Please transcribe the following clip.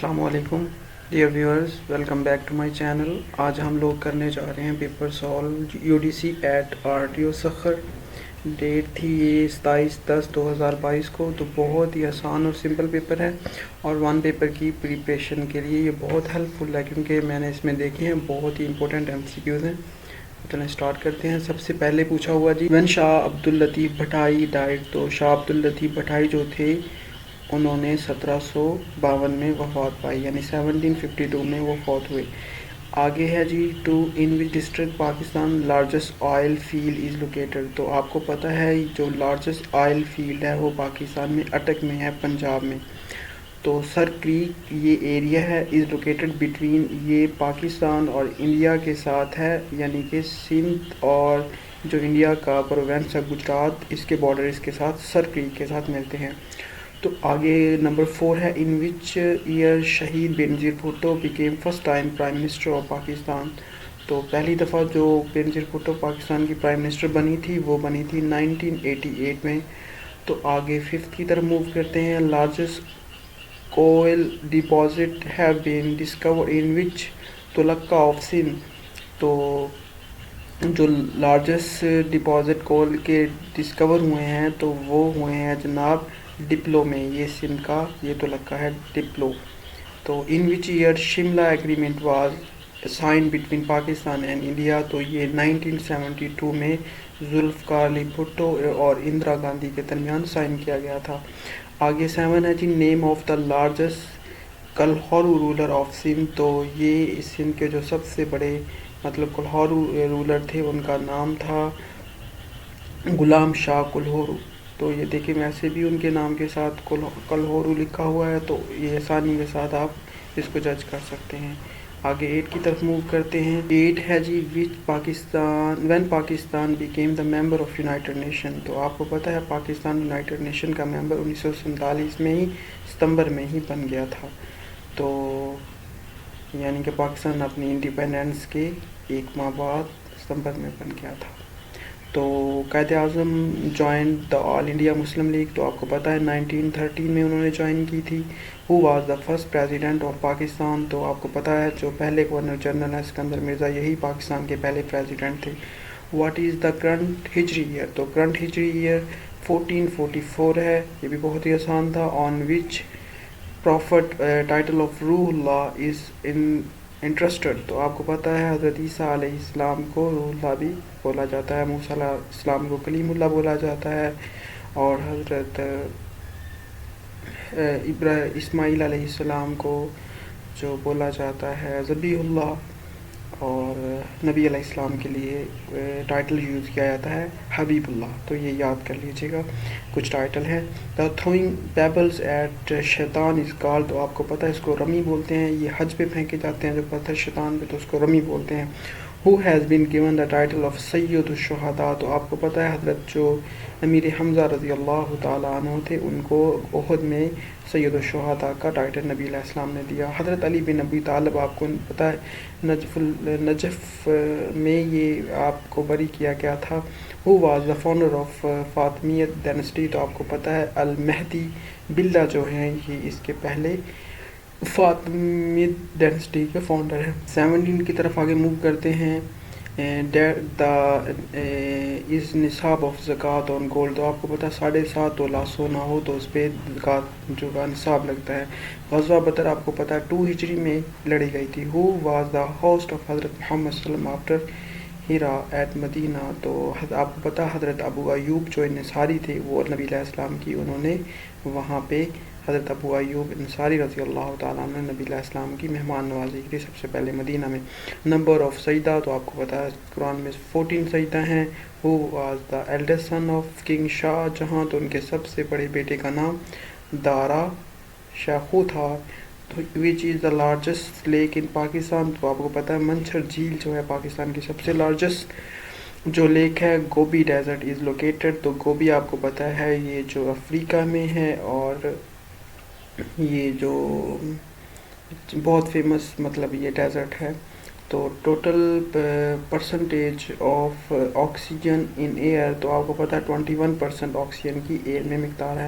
السلام علیکم dear viewers, welcome back to my channel. آج ہم لوگ کرنے جا رہے ہیں paper solve U D C at R T O Sukkur. Date تھی یہ 27/10/2022 کو، تو بہت ہی آسان اور سمپل پیپر ہے، اور ون پیپر کی پریپریشن کے لیے یہ بہت ہیلپ فل ہے، کیونکہ میں نے اس میں دیکھے ہیں بہت ہی امپورٹنٹ ایم سی کیوز ہیں۔ چلیں اسٹارٹ کرتے ہیں۔ سب سے پہلے پوچھا ہوا جی when Shah Abdul Latif Bhittai diet, تو شاہ عبد اللطیف بھٹائی جو تھے انہوں نے 1752 میں وفات پائی، یعنی 1752 میں وہ فوت ہوئے۔ آگے ہے جی two in which district Pakistan largest oil field is located, تو آپ کو پتہ ہے جو لارجسٹ آئل فیلڈ ہے وہ پاکستان میں اٹک میں ہے، پنجاب میں۔ تو سر کریک یہ ایریا ہے از لوکیٹڈ بٹوین، یہ پاکستان اور انڈیا کے ساتھ ہے، یعنی کہ سندھ اور جو انڈیا کا پروونس ہے گجرات، اس کے بارڈر اس کے ساتھ سر کریک کے ساتھ ملتے ہیں۔ تو آگے نمبر 4 ہے ان وچ ایئر شہید Benazir Bhutto became first time prime minister of Pakistan, تو پہلی دفعہ جو بینظیر بھٹو پاکستان کی پرائم منسٹر بنی تھی وہ بنی تھی 1988 میں۔ تو آگے 5 کی طرف موو کرتے ہیں۔ Largest coal deposit have been discovered in which taluka of Sindh, تو جو لارجسٹ ڈپازٹ کول کے ڈسکور ہوئے ہیں تو وہ ہوئے ہیں جناب ڈپلو میں، یہ سندھ کا یہ تلقہ ہے ڈپلو۔ تو in which year Shimla agreement was sign between Pakistan and India, تو یہ 1972 میں ذوالفقار علی بھٹو اور اندرا گاندھی کے درمیان سائن کیا گیا تھا۔ آگے 7 ہے جی name of the largest Kalhoro ruler of Sindh, تو یہ اس سندھ کے جو سب سے بڑے مطلب کلہورو رولر تھے ان کا نام تھا غلام شاہ کلہورو۔ تو یہ دیکھیں ویسے بھی ان کے نام کے ساتھ کلہورو لکھا ہوا ہے، تو یہ آسانی کے ساتھ آپ اس کو جج کر سکتے ہیں۔ آگے 8 کی طرف موو کرتے ہیں۔ 8 ہے جی when Pakistan became the member of United Nation, تو آپ کو پتہ ہے پاکستان یونائٹڈ نیشن کا ممبر 1947 میں ہی ستمبر میں ہی بن گیا تھا، تو یعنی کہ پاکستان اپنی انڈیپینڈنس کے 1 ماہ بعد ستمبر میں بن گیا تھا۔ تو قائد اعظم جوائن دا آل انڈیا مسلم لیگ، تو آپ کو پتہ ہے 1913 میں انہوں نے جوائن کی تھی۔ ہو was the first president of Pakistan, تو آپ کو پتہ ہے جو پہلے گورنر جنرل ہے سکندر مرزا، یہی پاکستان کے پہلے پریزیڈنٹ تھے۔ واٹ از دا کرنٹ ہجری ایئر، تو کرنٹ ہجری ایئر 1444 ہے، یہ بھی بہت ہی آسان تھا۔ آن وچ پروفٹ ٹائٹل آف روح اللہ از انٹرسٹڈ، تو آپ کو پتہ ہے حضرت عیسیٰ علیہ السلام کو روح اللہ بھی بولا جاتا ہے، موسیٰ علیہ السلام کو کلیم اللہ بولا جاتا ہے، اور حضرت اسماعیل علیہ السلام کو جو بولا جاتا ہے ذبیح اللہ، اور نبی علیہ السلام کے لیے ٹائٹل یوز کیا جاتا ہے حبیب اللہ، تو یہ یاد کر لیجیے گا کچھ ٹائٹل ہیں۔ دا تھروئنگ پیبلز ایٹ شیطان از کال، تو آپ کو پتہ ہے اس کو رمی بولتے ہیں، یہ حج پہ پھینکے جاتے ہیں جو پتھر شیطان پہ، تو اس کو رمی بولتے ہیں۔ Who has been given the title of سید الشہداء، تو آپ کو پتہ ہے حضرت جو امیر حمزہ رضی اللہ تعالیٰ عنہ تھے ان کو احد میں سید الشہداء کا ٹائٹل نبی علیہ السلام نے دیا۔ حضرت علی بن ابی طالب آپ کو پتہ ہے نجف میں یہ آپ کو بری کیا گیا تھا۔ Who was the founder of Fatimid dynasty, تو آپ کو پتہ ہے المہدی بلّہ جو ہیں یہ اس کے پہلے فاطمیت ڈائنسٹی کے فاؤنڈر ہیں۔ 17 کی طرف آگے موو کرتے ہیں۔ دا از نصاب آف زکوٰۃ آن گولڈ، تو آپ کو پتہ ہے 7.5 تولہ سونا ہو تو اس پہ زکوٰۃ جو کا نصاب لگتا ہے۔ غزوہ بدر آپ کو پتہ ہے 2 ہجری میں لڑی گئی تھی۔ ہو واز دا ہوسٹ آف حضرت محمد صلی اللہ علیہ وسلم آفٹر ہیرا ایٹ مدینہ، تو آپ کو پتہ حضرت ابو ایوب جو انصاری تھے وہ نبی علیہ السلام کی انہوں نے وہاں پہ حضرت ابو ایوب انصاری رضی اللہ تعالیٰ عنہ نبی علیہ السلام کی مہمان نوازی کی سب سے پہلے مدینہ میں۔ نمبر آف سجدہ، تو آپ کو پتہ ہے قرآن میں 14 سجدہ ہیں۔ Who was the eldest son of king Shah Jahan, تو ان کے سب سے بڑے بیٹے کا نام دارا شاہو تھا۔ تو وچ از دا لارجسٹ لیک ان پاکستان، تو آپ کو پتہ ہے منچھر جھیل جو ہے پاکستان کی سب سے لارجسٹ جو لیک ہے گوبی ڈیزرٹ از لوکیٹڈ، تو گوبی آپ کو پتہ ہے یہ جو افریقہ میں ہے، اور یہ جو بہت فیمس مطلب یہ ڈیزرٹ ہے۔ تو total percentage of oxygen in air, تو آپ کو پتہ ہے 21% آکسیجن کی ایئر میں مقدار ہے۔